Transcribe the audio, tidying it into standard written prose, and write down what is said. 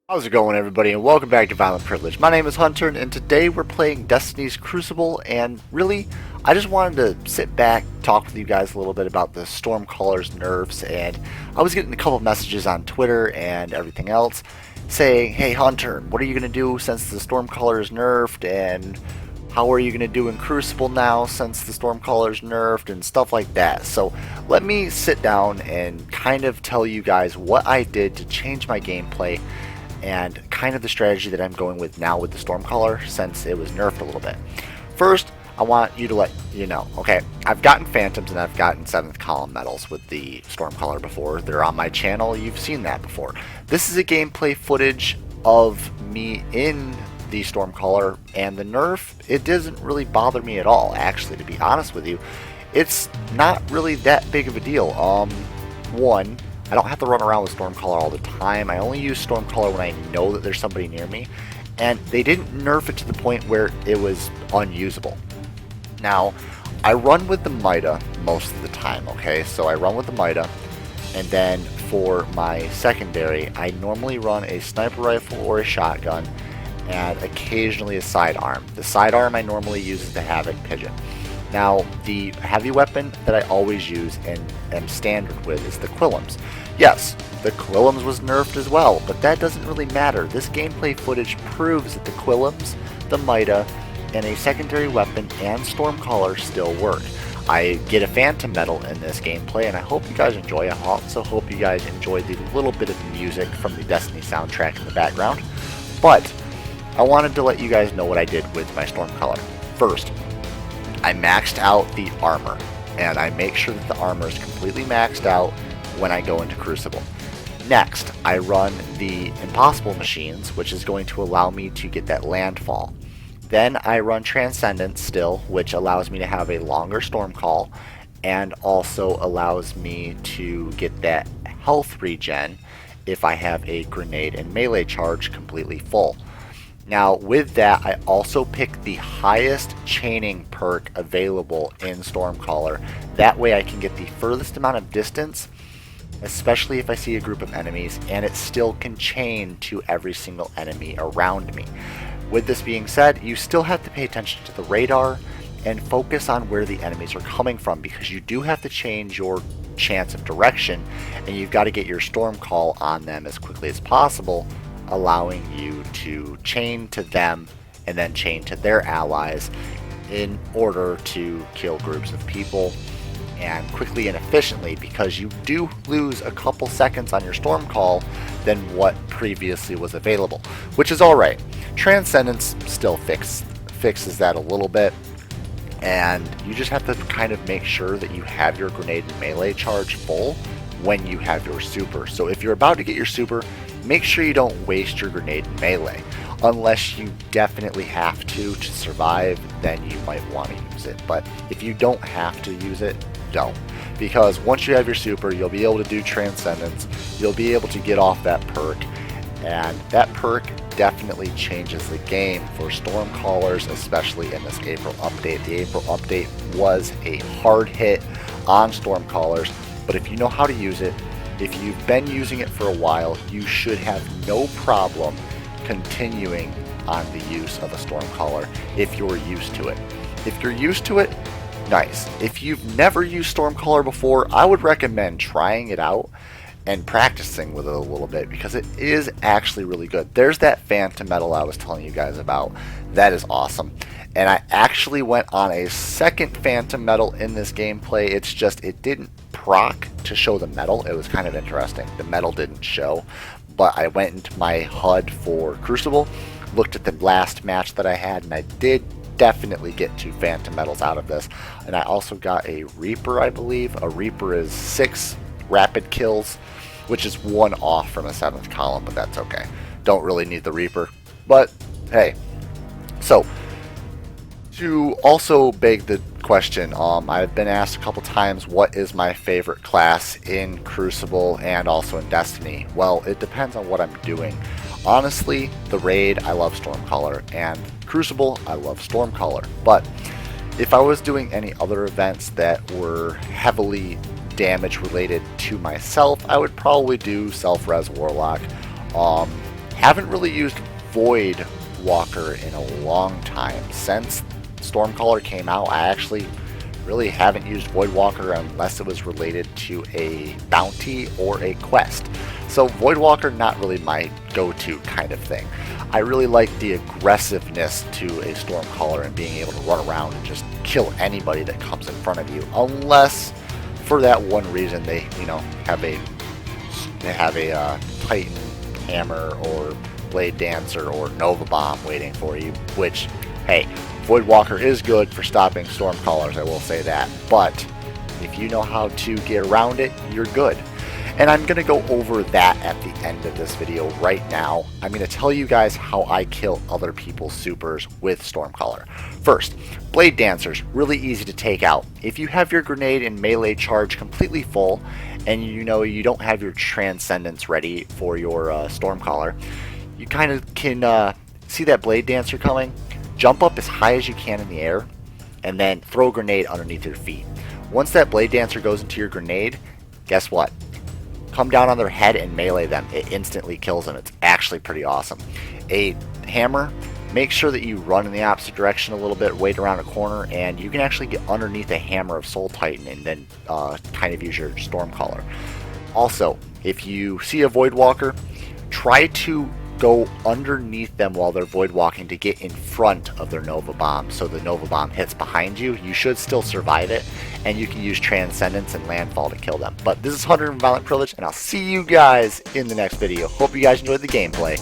How's it going, everybody, and welcome back to Violent Privilege. My name is Hunter, and today we're playing Destiny's Crucible, and really, I just wanted to sit back, talk with you guys a little bit about the Stormcallers nerfs, and I was getting a couple messages on Twitter and everything else saying, hey Hunter, what are you going to do since the Stormcallers nerfed, and how are you going to do in Crucible now since the Stormcallers nerfed, and stuff like that. So let me sit down and kind of tell you guys what I did to change my gameplay and kind of the strategy that I'm going with now with the Stormcaller since it was nerfed a little bit. First, I want you to let you know, okay, I've gotten Phantoms and I've gotten 7th column medals with the Stormcaller before. They're on my channel, you've seen that before. This is a gameplay footage of me in the Stormcaller, and the nerf, it doesn't really bother me at all, actually, to be honest with you. It's not really that big of a deal. One, I don't have to run around with Stormcaller all the time. I only use Stormcaller when I know that there's somebody near me, and they didn't nerf it to the point where it was unusable. Now, I run with the Mida most of the time, okay? So I run with the Mida, and then for my secondary, I normally run a sniper rifle or a shotgun, and occasionally a sidearm. The sidearm I normally use is the Havoc Pigeon. Now, the heavy weapon that I always use and am standard with is the Quillums. Yes, the Quillums was nerfed as well, but that doesn't really matter. This gameplay footage proves that the Quillums, the Mida, and a secondary weapon and Stormcaller still work. I get a Phantom medal in this gameplay, and I hope you guys enjoy it. I also hope you guys enjoy the little bit of music from the Destiny soundtrack in the background. But I wanted to let you guys know what I did with my Stormcaller. First, I maxed out the armor, and I make sure that the armor is completely maxed out when I go into Crucible. Next, I run the Impossible Machines, which is going to allow me to get that landfall. Then I run Transcendence still, which allows me to have a longer Storm Call, and also allows me to get that health regen if I have a grenade and melee charge completely full. Now, with that, I also pick the highest chaining perk available in Stormcaller. That way I can get the furthest amount of distance, especially if I see a group of enemies, and it still can chain to every single enemy around me. With this being said, you still have to pay attention to the radar and focus on where the enemies are coming from, because you do have to change your chance of direction, and you've got to get your Storm Call on them as quickly as possible, allowing you to chain to them and then chain to their allies in order to kill groups of people and quickly and efficiently, because you do lose a couple seconds on your Storm Call than what previously was available, which is alright. Transcendence still fixes that a little bit, and you just have to kind of make sure that you have your grenade and melee charge full when you have your super. So if you're about to get your super, make sure you don't waste your grenade and melee. Unless you definitely have to survive, then you might want to use it. But if you don't have to use it, don't. Because once you have your super, you'll be able to do Transcendence, you'll be able to get off that perk, and that perk definitely changes the game for Stormcallers, especially in this April update. The April update was a hard hit on Stormcallers, but if you know how to use it, if you've been using it for a while, you should have no problem continuing on the use of a Stormcaller if you're used to it. If you're used to it, nice. If you've never used Stormcaller before, I would recommend trying it out and practicing with it a little bit, because it is actually really good. There's that Phantom medal I was telling you guys about. That is awesome. And I actually went on a second Phantom medal in this gameplay. It's just, it didn't proc to show the medal. It was kind of interesting. The medal didn't show, but I went into my HUD for Crucible, looked at the last match that I had, and I did definitely get 2 Phantom medals out of this. And I also got a Reaper, I believe. A Reaper is 6 rapid kills, which is 1 off from a 7th column, but that's okay. Don't really need the Reaper, but hey. So, to also beg the question, I've been asked a couple times what is my favorite class in Crucible and also in Destiny. Well, it depends on what I'm doing. Honestly, the raid, I love Stormcaller, and Crucible, I love Stormcaller. But if I was doing any other events that were heavily damage related to myself, I would probably do self-res Warlock. Haven't really used Void Walker in a long time. Since Stormcaller came out, I actually really haven't used Void Walker unless it was related to a bounty or a quest. So Void Walker, not really my go-to kind of thing. I really like the aggressiveness to a Stormcaller and being able to run around and just kill anybody that comes in front of you, unless for that one reason they, have a Titan Hammer or Blade Dancer or Nova Bomb waiting for you, which, hey, Void Walker is good for stopping Stormcallers, I will say that, but if you know how to get around it, you're good. And I'm going to go over that at the end of this video right now. I'm going to tell you guys how I kill other people's supers with Stormcaller. First, Blade Dancers, really easy to take out. If you have your grenade and melee charge completely full, and you don't have your Transcendence ready for your Stormcaller, you kind of can see that Blade Dancer coming, jump up as high as you can in the air, and then throw a grenade underneath your feet. Once that Blade Dancer goes into your grenade, guess what? Come down on their head and melee them. It instantly kills them. It's actually pretty awesome. A hammer, make sure that you run in the opposite direction a little bit, wait around a corner, and you can actually get underneath a hammer of Soul Titan and then kind of use your Stormcaller. Also, if you see a Void Walker, try to go underneath them while they're Void Walking to get in front of their Nova Bomb, so the Nova Bomb hits behind you. You should still survive it, and you can use Transcendence and Landfall to kill them. But this is Hunter from Violent Privilege, and I'll see you guys in the next video. Hope you guys enjoyed the gameplay.